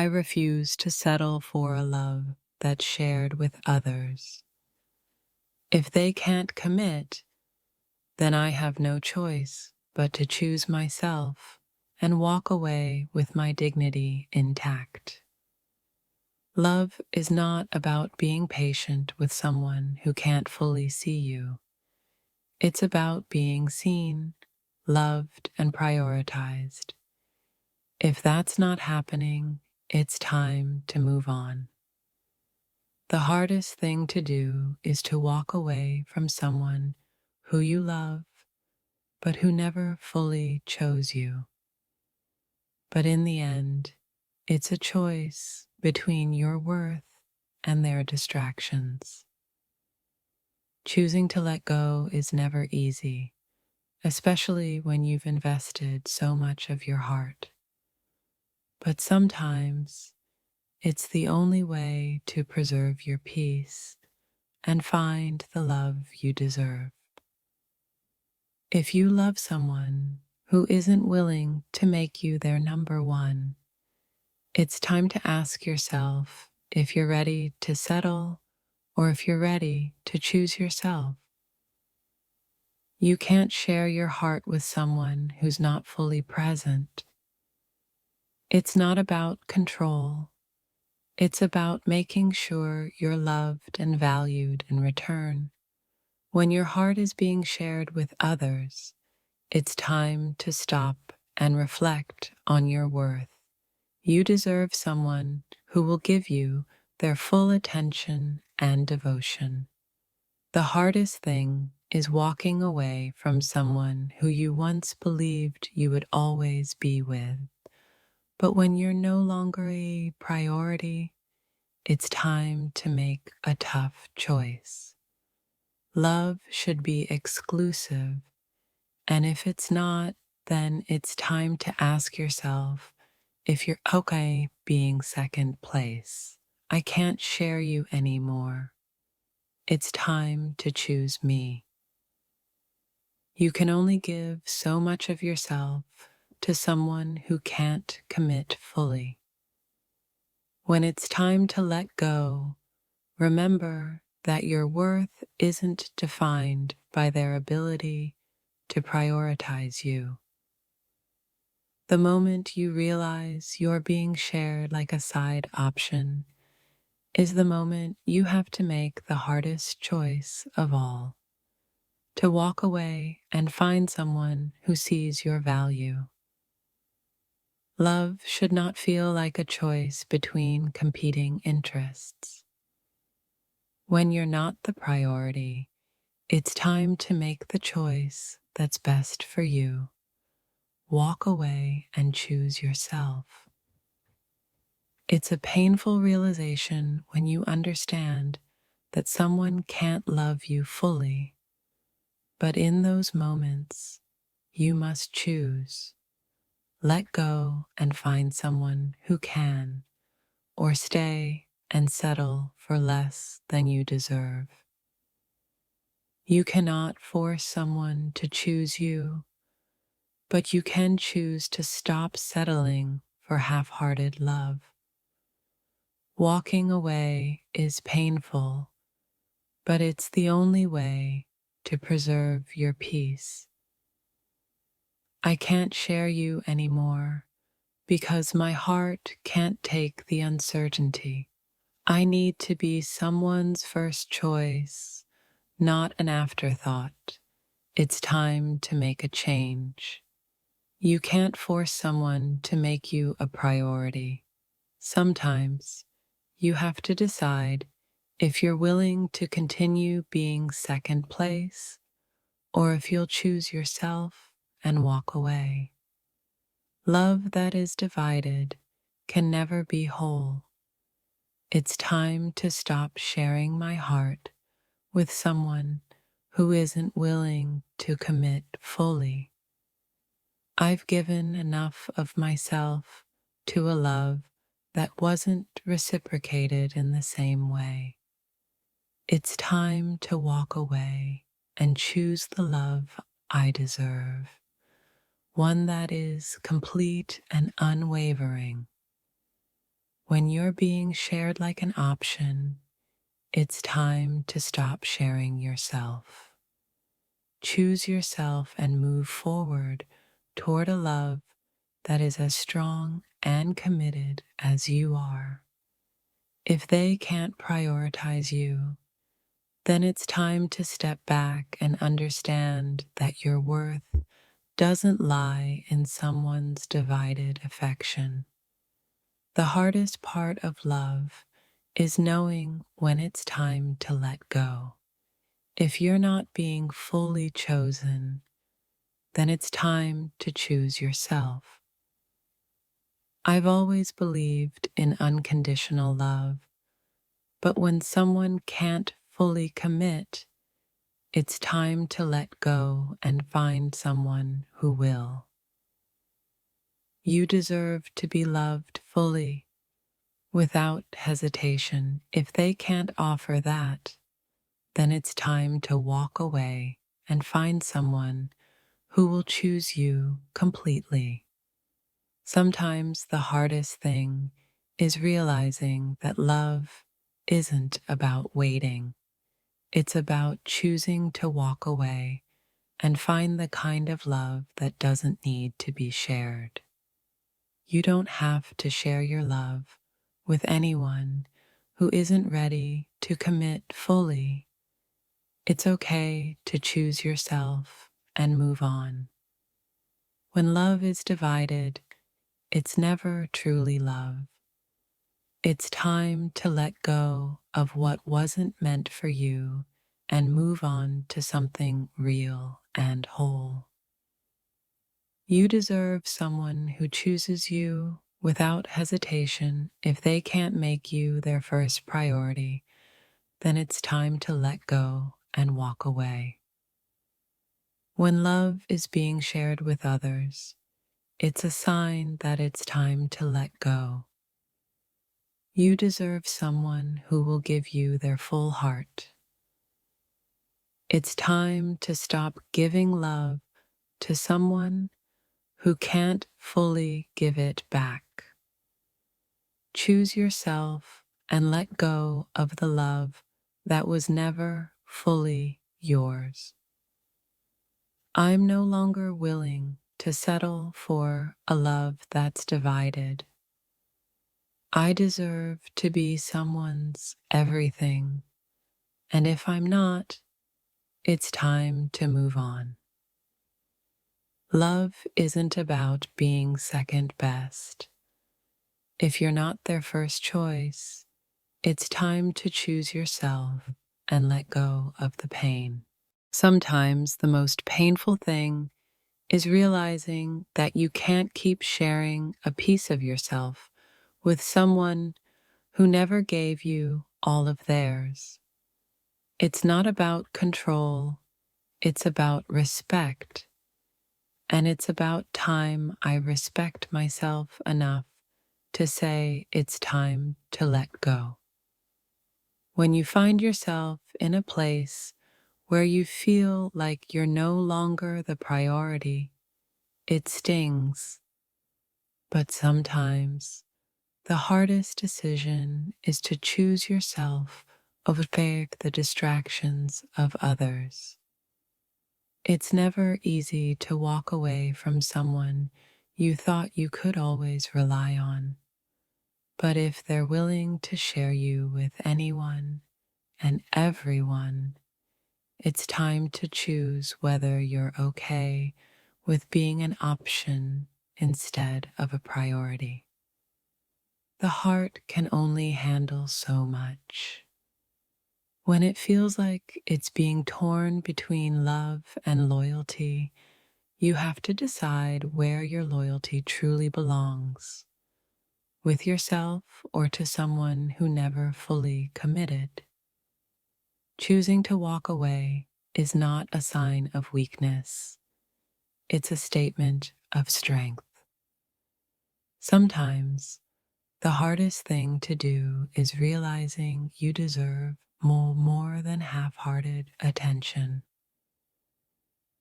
refuse to settle for a love that's shared with others. If they can't commit, then I have no choice but to choose myself and walk away with my dignity intact. Love is not about being patient with someone who can't fully see you. It's about being seen, loved, and prioritized. If that's not happening, it's time to move on. The hardest thing to do is to walk away from someone who you love, but who never fully chose you. But in the end, it's a choice between your worth and their distractions. Choosing to let go is never easy, especially when you've invested so much of your heart. But sometimes it's the only way to preserve your peace and find the love you deserve. If you love someone who isn't willing to make you their number one, it's time to ask yourself if you're ready to settle or if you're ready to choose yourself. You can't share your heart with someone who's not fully present. It's not about control. It's about making sure you're loved and valued in return. When your heart is being shared with others, it's time to stop and reflect on your worth. You deserve someone who will give you their full attention and devotion. The hardest thing is walking away from someone who you once believed you would always be with. But when you're no longer a priority, it's time to make a tough choice. Love should be exclusive, and if it's not, then it's time to ask yourself if you're okay being second place. I can't share you anymore. It's time to choose me. You can only give so much of yourself to someone who can't commit fully. When it's time to let go, remember that your worth isn't defined by their ability to prioritize you. The moment you realize you're being shared like a side option is the moment you have to make the hardest choice of all, to walk away and find someone who sees your value. Love should not feel like a choice between competing interests. When you're not the priority, it's time to make the choice that's best for you. Walk away and choose yourself. It's a painful realization when you understand that someone can't love you fully, but in those moments, you must choose. Let go and find someone who can, or stay and settle for less than you deserve. You cannot force someone to choose you, but you can choose to stop settling for half-hearted love. Walking away is painful, but it's the only way to preserve your peace. I can't share you anymore because my heart can't take the uncertainty. I need to be someone's first choice, not an afterthought. It's time to make a change. You can't force someone to make you a priority. Sometimes you have to decide if you're willing to continue being second place or if you'll choose yourself and walk away. Love that is divided can never be whole. It's time to stop sharing my heart with someone who isn't willing to commit fully. I've given enough of myself to a love that wasn't reciprocated in the same way. It's time to walk away and choose the love I deserve, one that is complete and unwavering. when you're being shared like an option, it's time to stop sharing yourself. Choose yourself and move forward toward a love that is as strong and committed as you are. If they can't prioritize you, then it's time to step back and understand that your worth doesn't lie in someone's divided affection. The hardest part of love is knowing when it's time to let go. If you're not being fully chosen, then it's time to choose yourself. I've always believed in unconditional love, but when someone can't fully commit, it's time to let go and find someone who will. You deserve to be loved fully, without hesitation. If they can't offer that, then it's time to walk away and find someone who will choose you completely. Sometimes the hardest thing is realizing that love isn't about waiting. It's about choosing to walk away and find the kind of love that doesn't need to be shared. You don't have to share your love with anyone who isn't ready to commit fully. It's okay to choose yourself and move on. When love is divided, it's never truly love. It's time to let go of what wasn't meant for you and move on to something real and whole. You deserve someone who chooses you without hesitation. If they can't make you their first priority, then it's time to let go and walk away. When love is being shared with others, it's a sign that it's time to let go. You deserve someone who will give you their full heart. It's time to stop giving love to someone who can't fully give it back. Choose yourself and let go of the love that was never fully yours. I'm no longer willing to settle for a love that's divided. I deserve to be someone's everything, and if I'm not, it's time to move on. Love isn't about being second best. If you're not their first choice, it's time to choose yourself and let go of the pain. Sometimes the most painful thing is realizing that you can't keep sharing a piece of yourself with someone who never gave you all of theirs. It's not about control, it's about respect. And it's about time I respect myself enough to say it's time to let go. When you find yourself in a place where you feel like you're no longer the priority, it stings. But sometimes the hardest decision is to choose yourself over the distractions of others. It's never easy to walk away from someone you thought you could always rely on. But if they're willing to share you with anyone and everyone, it's time to choose whether you're okay with being an option instead of a priority. The heart can only handle so much. When it feels like it's being torn between love and loyalty, you have to decide where your loyalty truly belongs, with yourself or to someone who never fully committed. Choosing to walk away is not a sign of weakness. It's a statement of strength. Sometimes the hardest thing to do is realizing you deserve more than half-hearted attention.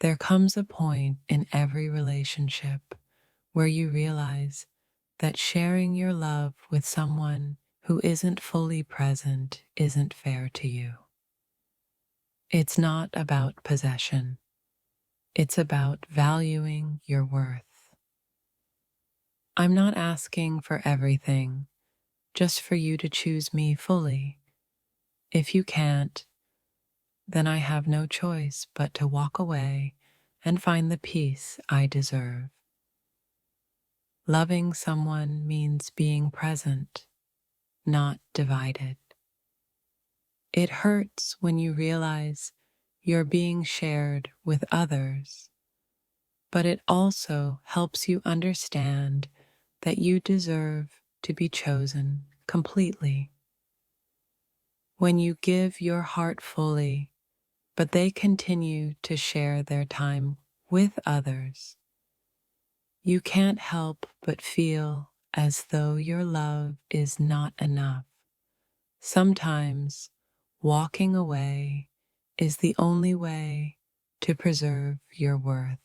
There comes a point in every relationship where you realize that sharing your love with someone who isn't fully present isn't fair to you. It's not about possession. It's about valuing your worth. I'm not asking for everything, just for you to choose me fully. If you can't, then I have no choice but to walk away and find the peace I deserve. Loving someone means being present, not divided. It hurts when you realize you're being shared with others, but it also helps you understand that you deserve to be chosen completely. When you give your heart fully, but they continue to share their time with others, you can't help but feel as though your love is not enough. Sometimes walking away is the only way to preserve your worth.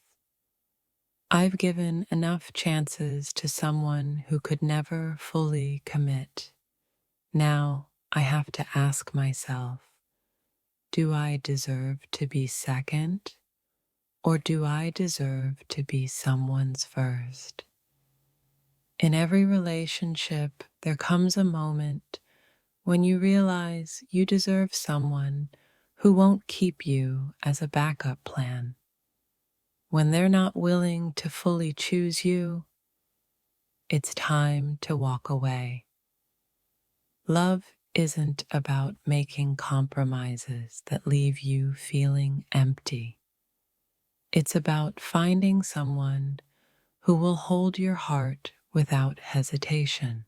I've given enough chances to someone who could never fully commit. Now I have to ask myself, do I deserve to be second, or do I deserve to be someone's first? In every relationship, there comes a moment when you realize you deserve someone who won't keep you as a backup plan. When they're not willing to fully choose you, it's time to walk away. Love isn't about making compromises that leave you feeling empty. It's about finding someone who will hold your heart without hesitation.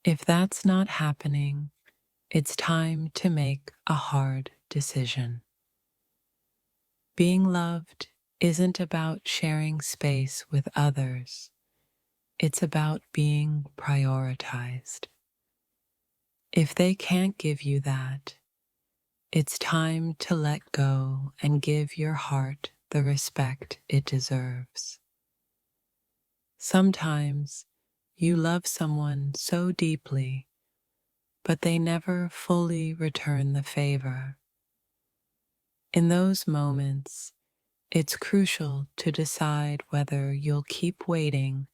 If that's not happening, it's time to make a hard decision. Being loved isn't about sharing space with others. It's about being prioritized. If they can't give you that, it's time to let go and give your heart the respect it deserves. Sometimes you love someone so deeply, but they never fully return the favor. In those moments, it's crucial to decide whether you'll keep waiting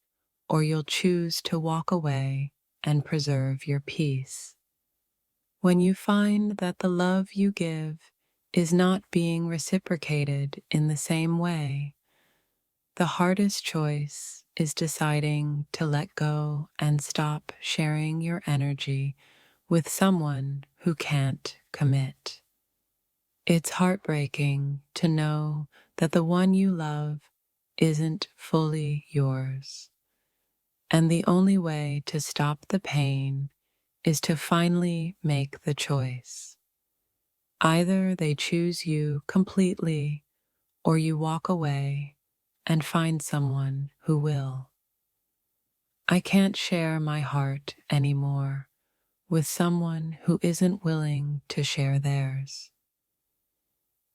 or you'll choose to walk away and preserve your peace. When you find that the love you give is not being reciprocated in the same way, the hardest choice is deciding to let go and stop sharing your energy with someone who can't commit. It's heartbreaking to know that the one you love isn't fully yours, and the only way to stop the pain is to finally make the choice. Either they choose you completely or you walk away and find someone who will. I can't share my heart anymore with someone who isn't willing to share theirs.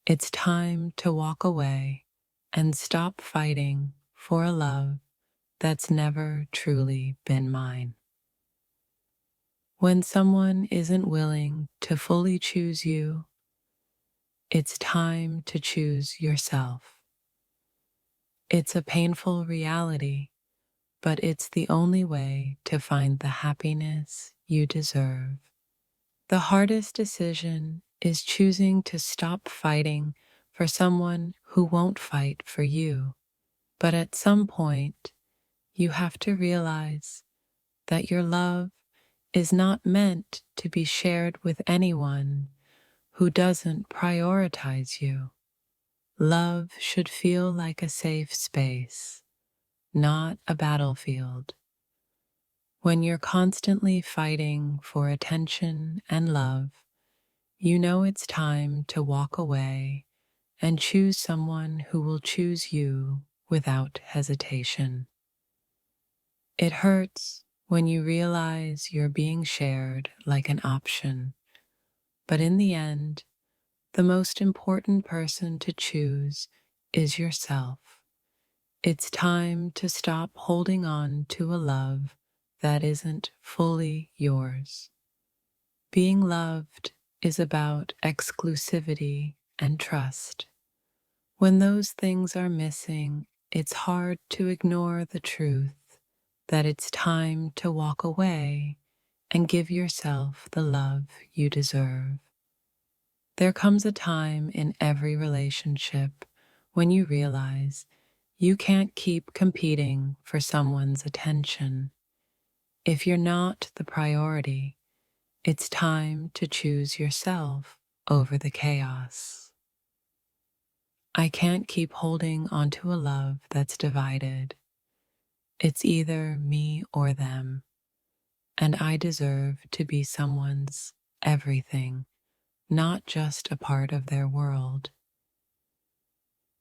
It's time to walk away and stop fighting for a love that's never truly been mine. When someone isn't willing to fully choose you, it's time to choose yourself. It's a painful reality, but it's the only way to find the happiness you deserve. The hardest decision is choosing to stop fighting for someone who won't fight for you. But at some point, you have to realize that your love is not meant to be shared with anyone who doesn't prioritize you. Love should feel like a safe space, not a battlefield. When you're constantly fighting for attention and love, you know it's time to walk away and choose someone who will choose you without hesitation. It hurts when you realize you're being shared like an option, but in the end, the most important person to choose is yourself. It's time to stop holding on to a love that isn't fully yours. Being loved is about exclusivity and trust. When those things are missing, it's hard to ignore the truth that it's time to walk away and give yourself the love you deserve. There comes a time in every relationship when you realize you can't keep competing for someone's attention. If you're not the priority, it's time to choose yourself over the chaos. I can't keep holding onto a love that's divided. It's either me or them, and I deserve to be someone's everything, not just a part of their world.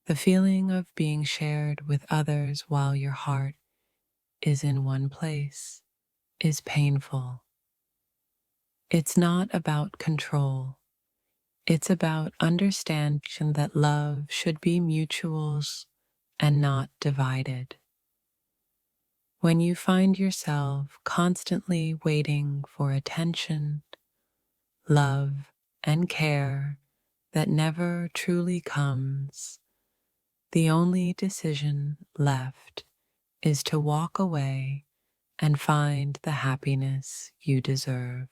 The feeling of being shared with others while your heart is in one place is painful. It's not about control. It's about understanding that love should be mutual and not divided. When you find yourself constantly waiting for attention, love, and care that never truly comes, the only decision left is to walk away and find the happiness you deserve.